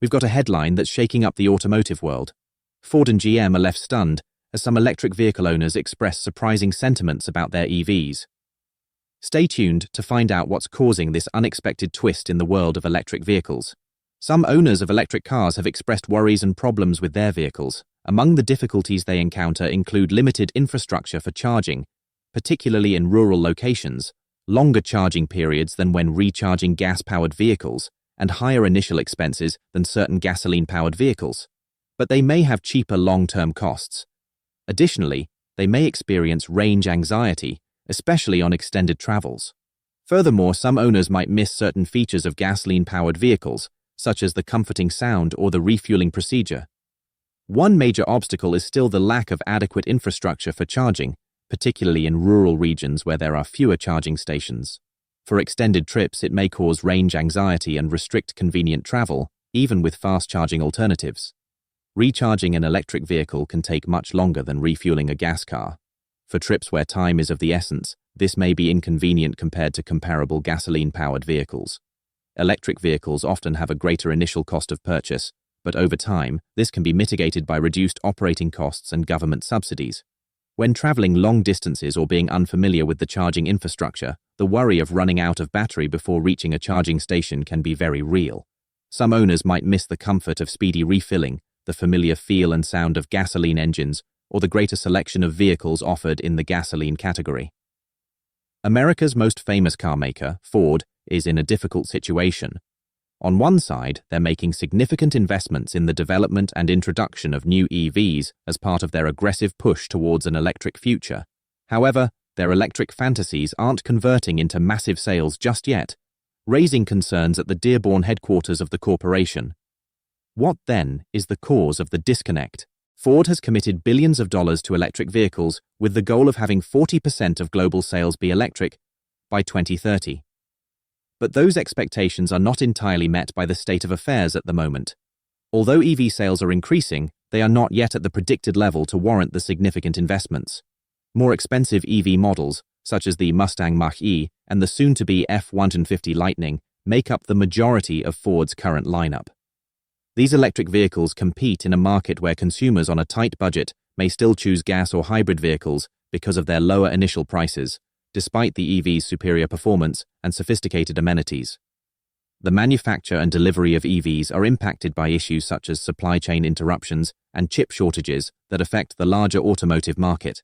We've got a headline that's shaking up the automotive world. Ford and GM are left stunned as some electric vehicle owners express surprising sentiments about their EVs. Stay tuned to find out what's causing this unexpected twist in the world of electric vehicles. Some owners of electric cars have expressed worries and problems with their vehicles. Among the difficulties they encounter include limited infrastructure for charging, particularly in rural locations, longer charging periods than when recharging gas-powered vehicles, and higher initial expenses than certain gasoline-powered vehicles. But they may have cheaper long-term costs. Additionally, they may experience range anxiety, especially on extended travels. Furthermore, some owners might miss certain features of gasoline-powered vehicles, such as the comforting sound or the refueling procedure. One major obstacle is still the lack of adequate infrastructure for charging, particularly in rural regions where there are fewer charging stations. For extended trips, it may cause range anxiety and restrict convenient travel, even with fast-charging alternatives. Recharging an electric vehicle can take much longer than refueling a gas car. For trips where time is of the essence, this may be inconvenient compared to comparable gasoline-powered vehicles. Electric vehicles often have a greater initial cost of purchase, but over time, this can be mitigated by reduced operating costs and government subsidies. When traveling long distances or being unfamiliar with the charging infrastructure, the worry of running out of battery before reaching a charging station can be very real. Some owners might miss the comfort of speedy refilling, the familiar feel and sound of gasoline engines, or the greater selection of vehicles offered in the gasoline category. America's most famous car maker, Ford, is in a difficult situation. On one side, they're making significant investments in the development and introduction of new EVs as part of their aggressive push towards an electric future. However, their electric fantasies aren't converting into massive sales just yet, raising concerns at the Dearborn headquarters of the corporation. What, then, is the cause of the disconnect? Ford has committed billions of dollars to electric vehicles with the goal of having 40% of global sales be electric by 2030. But those expectations are not entirely met by the state of affairs at the moment. Although EV sales are increasing, they are not yet at the predicted level to warrant the significant investments. More expensive EV models, such as the Mustang Mach-E and the soon-to-be F-150 Lightning, make up the majority of Ford's current lineup. These electric vehicles compete in a market where consumers on a tight budget may still choose gas or hybrid vehicles because of their lower initial prices, despite the EV's superior performance and sophisticated amenities. The manufacture and delivery of EVs are impacted by issues such as supply chain interruptions and chip shortages that affect the larger automotive market.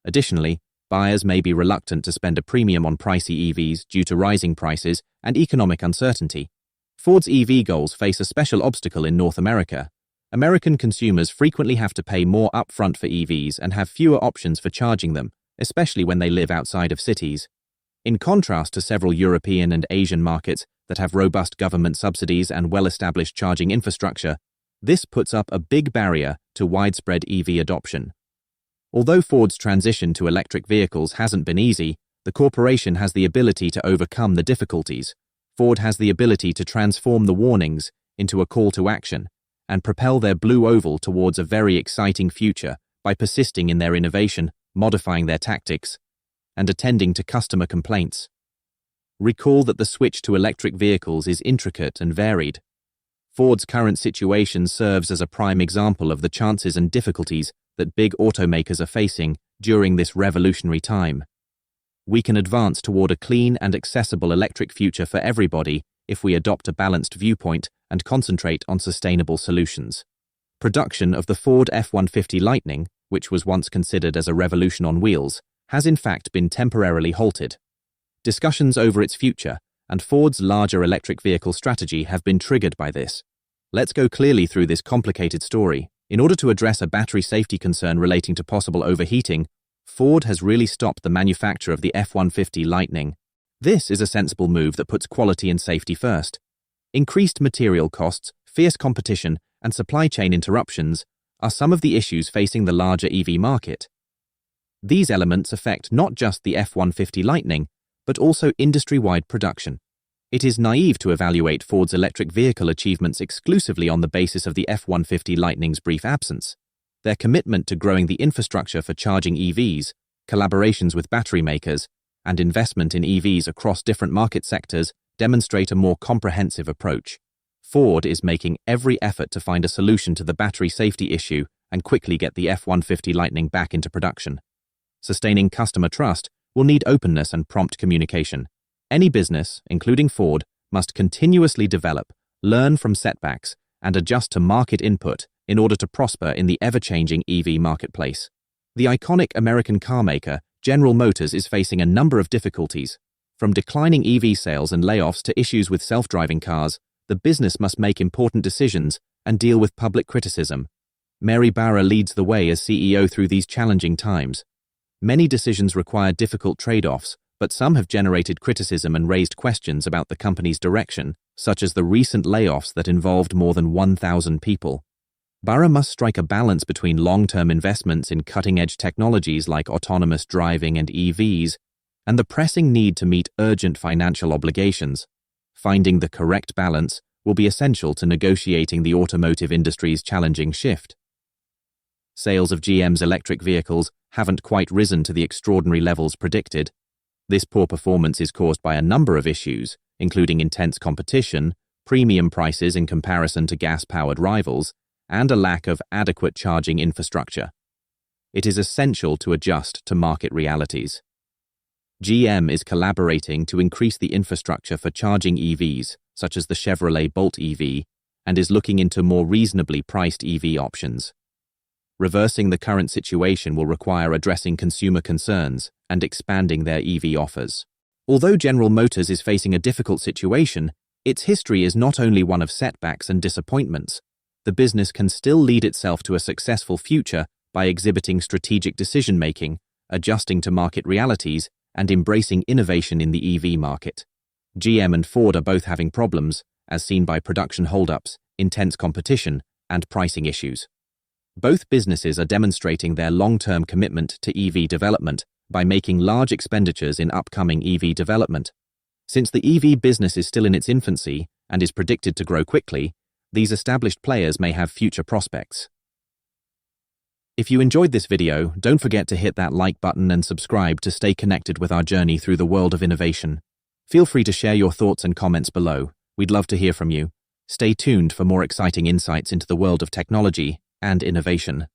Additionally, buyers may be reluctant to spend a premium on pricey EVs due to rising prices and economic uncertainty. Ford's EV goals face a special obstacle in North America. American consumers frequently have to pay more upfront for EVs and have fewer options for charging them, especially when they live outside of cities. In contrast to several European and Asian markets that have robust government subsidies and well-established charging infrastructure, this puts up a big barrier to widespread EV adoption. Although Ford's transition to electric vehicles hasn't been easy, the corporation has the ability to overcome the difficulties. Ford has the ability to transform the warnings into a call to action and propel their blue oval towards a very exciting future by persisting in their innovation, modifying their tactics, and attending to customer complaints. Recall that the switch to electric vehicles is intricate and varied. Ford's current situation serves as a prime example of the chances and difficulties that big automakers are facing during this revolutionary time. We can advance toward a clean and accessible electric future for everybody if we adopt a balanced viewpoint and concentrate on sustainable solutions. Production of the Ford F-150 Lightning, which was once considered as a revolution on wheels, has in fact been temporarily halted. Discussions over its future and Ford's larger electric vehicle strategy have been triggered by this. Let's go clearly through this complicated story. In order to address a battery safety concern relating to possible overheating, Ford has really stopped the manufacture of the F-150 Lightning. This is a sensible move that puts quality and safety first. Increased material costs, fierce competition, and supply chain interruptions are some of the issues facing the larger EV market. These elements affect not just the F-150 Lightning, but also industry-wide production. It is naive to evaluate Ford's electric vehicle achievements exclusively on the basis of the F-150 Lightning's brief absence. Their commitment to growing the infrastructure for charging EVs, collaborations with battery makers, and investment in EVs across different market sectors demonstrate a more comprehensive approach. Ford is making every effort to find a solution to the battery safety issue and quickly get the F-150 Lightning back into production. Sustaining customer trust will need openness and prompt communication. Any business, including Ford, must continuously develop, learn from setbacks, and adjust to market input in order to prosper in the ever-changing EV marketplace. The iconic American carmaker, General Motors, is facing a number of difficulties. From declining EV sales and layoffs to issues with self-driving cars, the business must make important decisions and deal with public criticism. Mary Barra leads the way as CEO through these challenging times. Many decisions require difficult trade-offs, but some have generated criticism and raised questions about the company's direction, such as the recent layoffs that involved more than 1,000 people. Barra must strike a balance between long-term investments in cutting-edge technologies like autonomous driving and EVs, and the pressing need to meet urgent financial obligations. Finding the correct balance will be essential to negotiating the automotive industry's challenging shift. Sales of GM's electric vehicles haven't quite risen to the extraordinary levels predicted. This poor performance is caused by a number of issues, including intense competition, premium prices in comparison to gas-powered rivals, and a lack of adequate charging infrastructure. It is essential to adjust to market realities. GM is collaborating to increase the infrastructure for charging EVs, such as the Chevrolet Bolt EV, and is looking into more reasonably priced EV options. Reversing the current situation will require addressing consumer concerns and expanding their EV offers. Although General Motors is facing a difficult situation, its history is not only one of setbacks and disappointments. The business can still lead itself to a successful future by exhibiting strategic decision-making, adjusting to market realities, and embracing innovation in the EV market. GM and Ford are both having problems, as seen by production holdups, intense competition, and pricing issues. Both businesses are demonstrating their long-term commitment to EV development by making large expenditures in upcoming EV development. Since the EV business is still in its infancy and is predicted to grow quickly, these established players may have future prospects. If you enjoyed this video, don't forget to hit that like button and subscribe to stay connected with our journey through the world of innovation. Feel free to share your thoughts and comments below. We'd love to hear from you. Stay tuned for more exciting insights into the world of technology and innovation.